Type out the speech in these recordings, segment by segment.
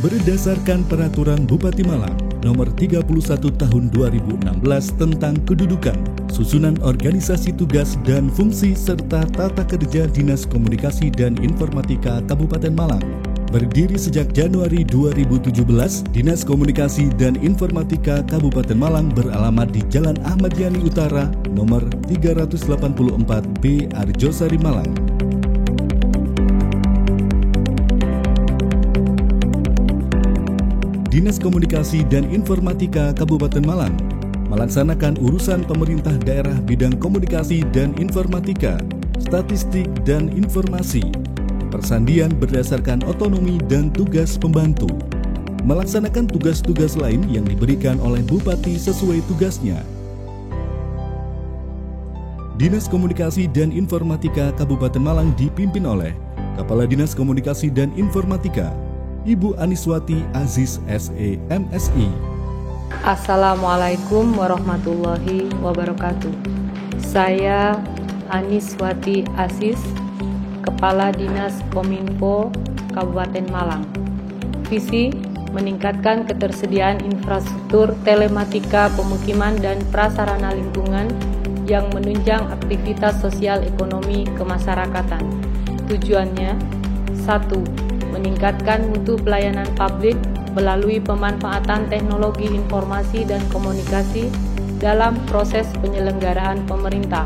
Berdasarkan Peraturan Bupati Malang Nomor 31 Tahun 2016 tentang kedudukan, susunan organisasi tugas dan fungsi serta tata kerja Dinas Komunikasi dan Informatika Kabupaten Malang. Berdiri sejak Januari 2017, Dinas Komunikasi dan Informatika Kabupaten Malang beralamat di Jalan Ahmad Yani Utara, nomor 384B Arjosari, Malang. Dinas Komunikasi dan Informatika Kabupaten Malang melaksanakan urusan pemerintah daerah bidang komunikasi dan informatika, statistik dan informasi, persandian berdasarkan otonomi dan tugas pembantu, melaksanakan tugas-tugas lain yang diberikan oleh Bupati sesuai tugasnya. Dinas Komunikasi dan Informatika Kabupaten Malang dipimpin oleh Kepala Dinas Komunikasi dan Informatika, Ibu Aniswati Aziz SE MSI. Assalamualaikum warahmatullahi wabarakatuh. Saya Aniswati Aziz, Kepala Dinas Kominfo Kabupaten Malang. Visi meningkatkan ketersediaan infrastruktur telematika pemukiman dan prasarana lingkungan yang menunjang aktivitas sosial ekonomi kemasyarakatan. Tujuannya 1. Meningkatkan mutu pelayanan publik melalui pemanfaatan teknologi informasi dan komunikasi dalam proses penyelenggaraan pemerintah.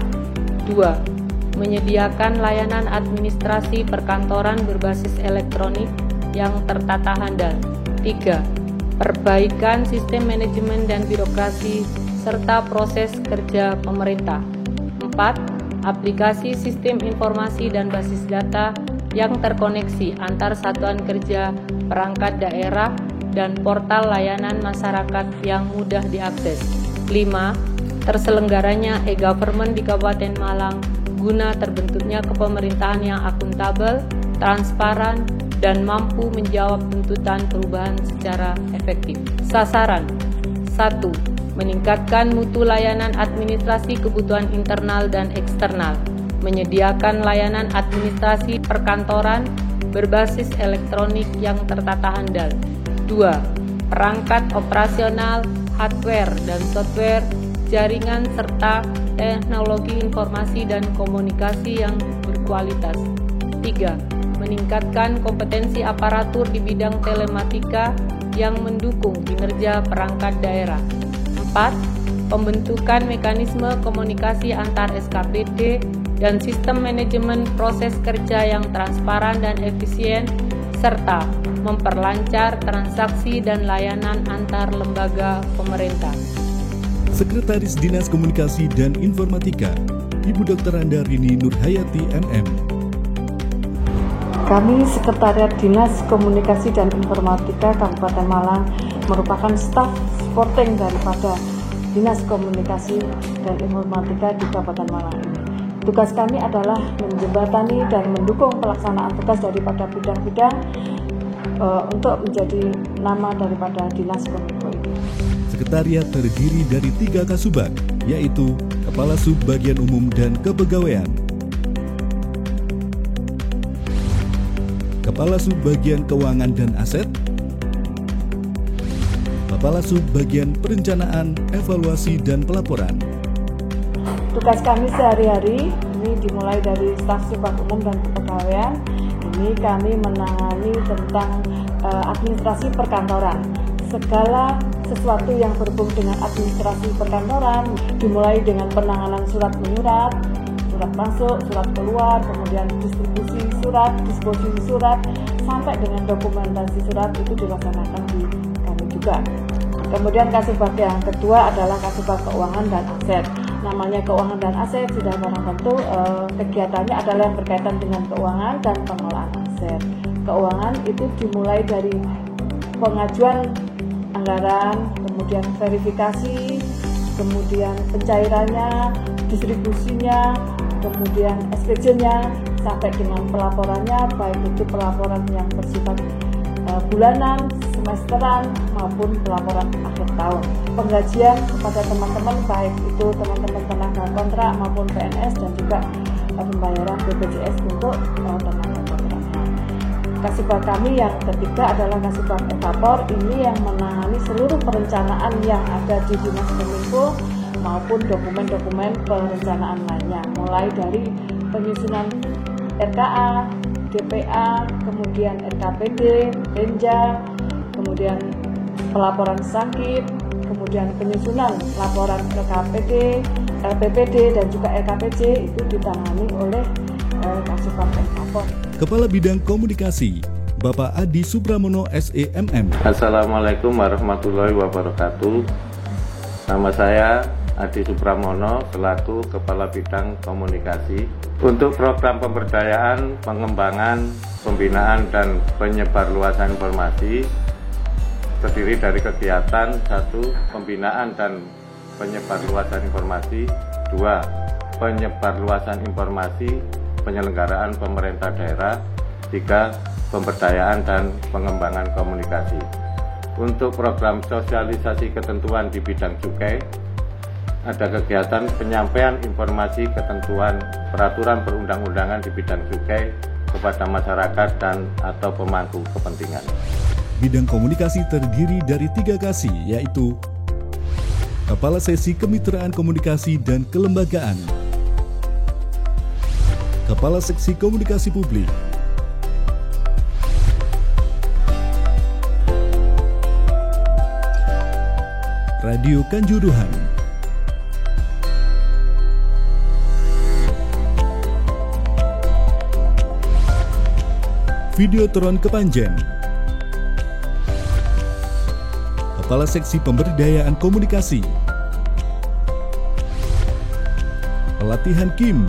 2. Menyediakan layanan administrasi perkantoran berbasis elektronik yang tertata handal. 3. Perbaikan sistem manajemen dan birokrasi serta proses kerja pemerintah. 4. Aplikasi sistem informasi dan basis data yang terkoneksi antar satuan kerja perangkat daerah dan portal layanan masyarakat yang mudah diakses. 5. Terselenggaranya e-government di Kabupaten Malang guna terbentuknya kepemerintahan yang akuntabel, transparan, dan mampu menjawab tuntutan perubahan secara efektif. Sasaran 1. Meningkatkan mutu layanan administrasi kebutuhan internal dan eksternal, menyediakan layanan administrasi perkantoran berbasis elektronik yang tertata handal. 2. Perangkat operasional, hardware dan software, jaringan serta teknologi informasi dan komunikasi yang berkualitas. 3. Meningkatkan kompetensi aparatur di bidang telematika yang mendukung kinerja perangkat daerah. 4. Pembentukan mekanisme komunikasi antar SKPD dan sistem manajemen proses kerja yang transparan dan efisien, serta memperlancar transaksi dan layanan antar lembaga pemerintah. Sekretaris Dinas Komunikasi dan Informatika, Ibu Dr. Andarini Nurhayati MM. Kami Sekretariat Dinas Komunikasi dan Informatika Kabupaten Malang merupakan staf supporting daripada Dinas Komunikasi dan Informatika di Kabupaten Malang ini. Tugas kami adalah menjembatani dan mendukung pelaksanaan tugas daripada bidang-bidang untuk menjadi nama daripada Dinas Kominfo ini. Sekretariat terdiri dari 3 Kasubag, yaitu Kepala Sub Bagian Umum dan Kepegawaian, Kepala Sub Bagian Keuangan dan Aset, Kepala Sub Bagian Perencanaan, Evaluasi dan Pelaporan. Tugas kami sehari-hari ini dimulai dari staf Subag Umum dan Kepegawaian. Ini kami menangani tentang administrasi perkantoran. Segala sesuatu yang berhubung dengan administrasi perkantoran, dimulai dengan penanganan surat menyurat, surat masuk, surat keluar, kemudian distribusi surat, disposisi surat, sampai dengan dokumentasi surat itu dilaksanakan di kami juga. Kemudian Kasubag yang kedua adalah Kasubag Keuangan dan Aset. Namanya keuangan dan aset sudah barang tentu kegiatannya adalah yang berkaitan dengan keuangan dan pengelolaan aset. Keuangan itu dimulai dari pengajuan anggaran, kemudian verifikasi, kemudian pencairannya, distribusinya, kemudian SPJ-nya, sampai dengan pelaporannya, baik itu pelaporan yang bersifat bulanan, semesteran, maupun pelaporan akhir tahun. Penggajian kepada teman-teman, baik itu teman-teman tenaga kontrak maupun PNS, dan juga pembayaran BPJS untuk tenaga kontraknya. Kasubag kami yang ketiga adalah Kasubag Ekapor, ini yang menangani seluruh perencanaan yang ada di Dinas Kominfo maupun dokumen-dokumen perencanaan lainnya, mulai dari penyusunan RKA, GPA, kemudian RKPD, Penja, kemudian pelaporan sakit, kemudian penyusunan laporan LKPD, LPPD, dan juga LKPJ itu ditangani oleh Kasubag Ekapor. Kepala Bidang Komunikasi, Bapak Adi Supramono SEMM. Assalamualaikum warahmatullahi wabarakatuh. Nama saya Adi Supramono selaku Kepala Bidang Komunikasi. Untuk program pemberdayaan, pengembangan, pembinaan, dan penyebarluasan informasi terdiri dari kegiatan 1. Pembinaan dan penyebarluasan informasi. 2. Penyebarluasan informasi penyelenggaraan pemerintah daerah. 3. Pemberdayaan dan pengembangan komunikasi. Untuk program sosialisasi ketentuan di bidang cukai, ada kegiatan penyampaian informasi ketentuan peraturan perundang-undangan di bidang cukai kepada masyarakat dan atau pemangku kepentingan. Bidang komunikasi terdiri dari 3 kasih, yaitu Kepala Sesi Kemitraan Komunikasi dan Kelembagaan, Kepala Seksi Komunikasi Publik, Radio Kanjuruhan, Videotron Kepanjen, Kepala Seksi Pemberdayaan Komunikasi, Pelatihan KIM,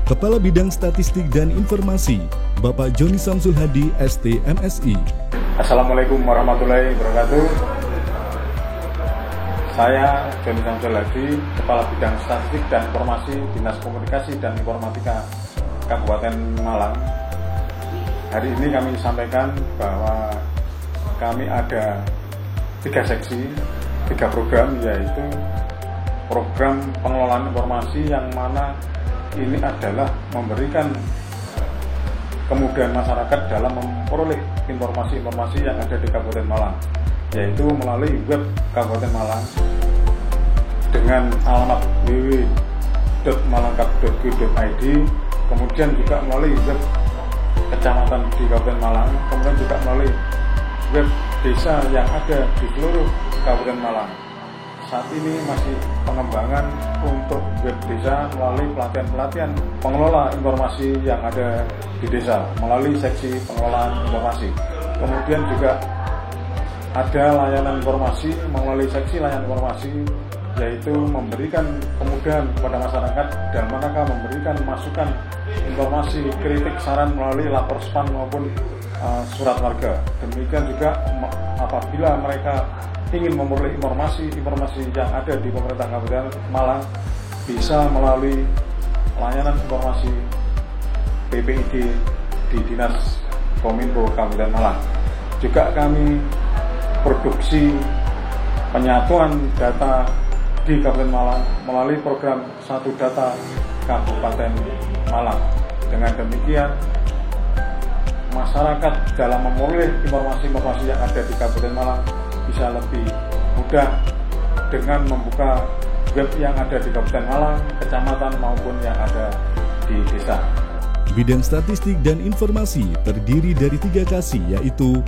Kepala Bidang Statistik dan Informasi, Bapak Joni Samsul Hadi, ST MSI. Assalamualaikum warahmatullahi wabarakatuh. Saya Joni Samsul Hadi, Kepala Bidang Statistik dan Informasi Dinas Komunikasi dan Informatika Kabupaten Malang. Hari ini kami sampaikan bahwa kami ada 3 seksi, 3 program, yaitu program pengelolaan informasi yang mana ini adalah memberikan kemudahan masyarakat dalam memperoleh informasi-informasi yang ada di Kabupaten Malang, yaitu melalui web Kabupaten Malang dengan alamat www.malangkap.go.id, kemudian juga melalui web kecamatan di Kabupaten Malang, kemudian juga melalui web desa yang ada di seluruh Kabupaten Malang. Saat ini masih pengembangan untuk web desa melalui pelatihan-pelatihan pengelola informasi yang ada di desa melalui seksi pengelolaan informasi. Kemudian juga ada layanan informasi melalui seksi layanan informasi, yaitu memberikan kemudahan kepada masyarakat dalam rangka memberikan masukan, informasi, kritik, saran melalui lapor spam maupun surat warga. Demikian juga apabila mereka ingin memperoleh informasi yang ada di pemerintah Kabupaten Malang, bisa melalui layanan informasi PPID di Dinas Kominfo Kabupaten Malang. Juga kami produksi penyatuan data di Kabupaten Malang melalui program Satu Data Kabupaten Malang. Dengan demikian, masyarakat dalam memperoleh informasi-informasi yang ada di Kabupaten Malang bisa lebih mudah dengan membuka web yang ada di Kabupaten Malang, kecamatan maupun yang ada di desa. Bidang statistik dan informasi terdiri dari 3 kasih, yaitu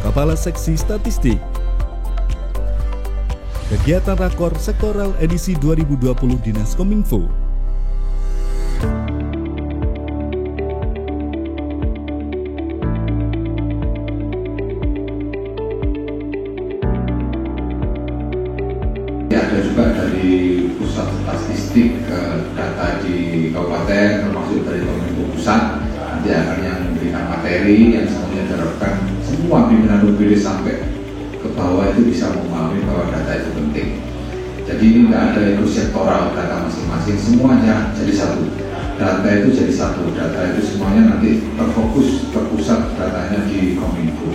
Kepala Seksi Statistik, Kegiatan Rakor Sektoral edisi 2020 Dinas Kominfo, ada juga dari pusat statistik data di kabupaten, termasuk dari Kominfo pusat. Nanti akan yang memberikan materi yang semuanya diharapkan semua pimpinan UPD sampai ke bawah itu bisa memahami bahwa data itu penting. Jadi ini tidak ada itu sektoral data masing-masing, semuanya jadi satu. Data itu jadi satu, data itu semuanya nanti terfokus, terpusat datanya di Kominfo.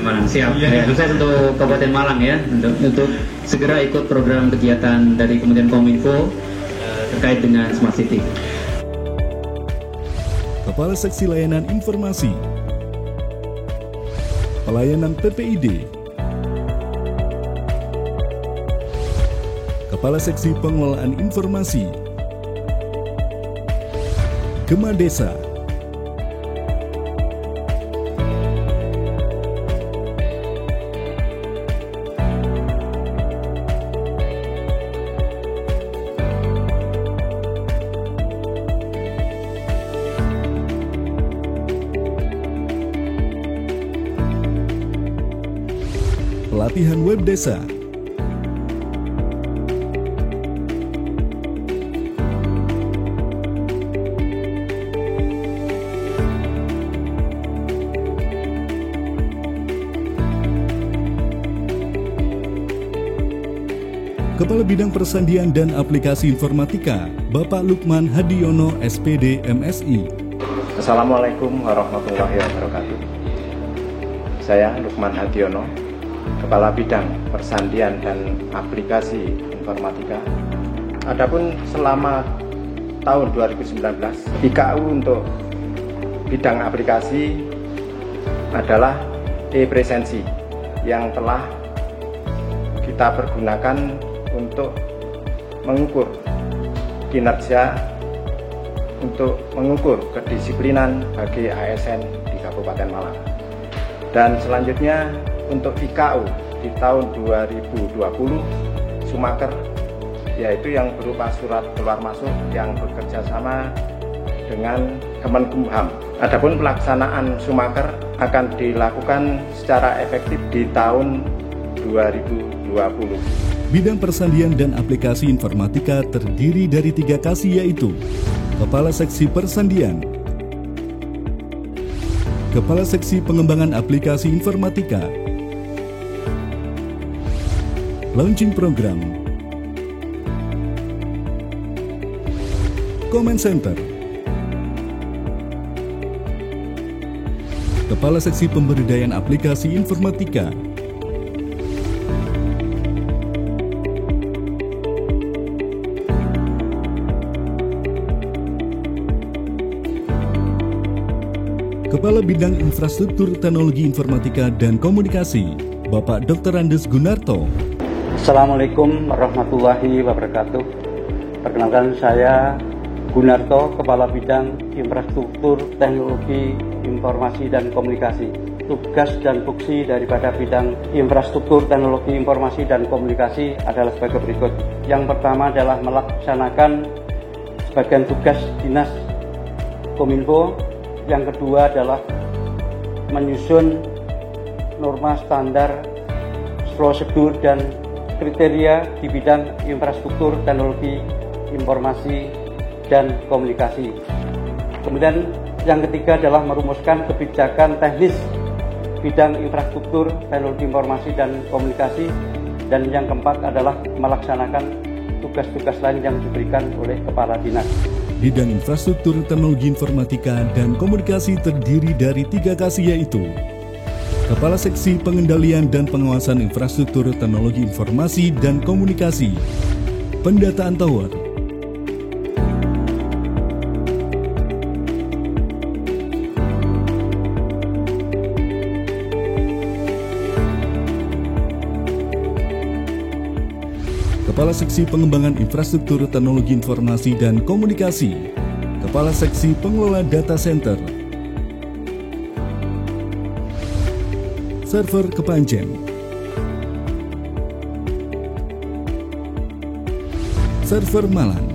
Malang. Siap. Sukses untuk Kabupaten Malang ya, untuk segera ikut program kegiatan dari Kementerian Kominfo terkait dengan Smart City. Kepala Seksi Layanan Informasi, Pelayanan PPID, Kepala Seksi Pengelolaan Informasi, Gema Desa, Pelatihan Web Desa, Kepala Bidang Persandian dan Aplikasi Informatika, Bapak Lukman Hadiono, SPD, MSI. Assalamualaikum warahmatullahi wabarakatuh. Saya Lukman Hadiono, Kepala Bidang Persandian dan Aplikasi Informatika. Adapun selama tahun 2019, IKU untuk bidang aplikasi adalah e-presensi yang telah kita pergunakan untuk mengukur kinerja, untuk mengukur kedisiplinan bagi ASN di Kabupaten Malang. Dan selanjutnya untuk IKU di tahun 2020 Sumaker, yaitu yang berupa surat keluar masuk yang bekerja sama dengan Kemenkumham. Adapun pelaksanaan Sumaker akan dilakukan secara efektif di tahun 2020. Bidang Persandian dan Aplikasi Informatika terdiri dari 3 kasih, yaitu Kepala Seksi Persandian, Kepala Seksi Pengembangan Aplikasi Informatika, Launching Program, Comment Center, Kepala Seksi Pemberdayaan Aplikasi Informatika, Kepala Bidang Infrastruktur Teknologi Informatika dan Komunikasi, Bapak Dr. Andes Gunarto. Assalamualaikum warahmatullahi wabarakatuh. Perkenalkan, saya Gunarto, Kepala Bidang Infrastruktur Teknologi Informasi dan Komunikasi. Tugas dan fungsi daripada bidang infrastruktur teknologi informasi dan komunikasi adalah sebagai berikut. Yang pertama adalah melaksanakan sebagian tugas dinas Kominfo. Yang kedua adalah menyusun norma standar, prosedur, dan kriteria di bidang infrastruktur teknologi informasi dan komunikasi. Kemudian yang ketiga adalah merumuskan kebijakan teknis bidang infrastruktur teknologi informasi dan komunikasi. Dan yang keempat adalah melaksanakan tugas-tugas lain yang diberikan oleh Kepala Dinas. Bidang Infrastruktur Teknologi Informatika dan Komunikasi terdiri dari 3 kasih, yaitu Kepala Seksi Pengendalian dan Pengawasan Infrastruktur Teknologi Informasi dan Komunikasi, Pendataan Tower, Kepala Seksi Pengembangan Infrastruktur Teknologi Informasi dan Komunikasi, Kepala Seksi Pengelola Data Center, Server Kepanjen, Server Malang,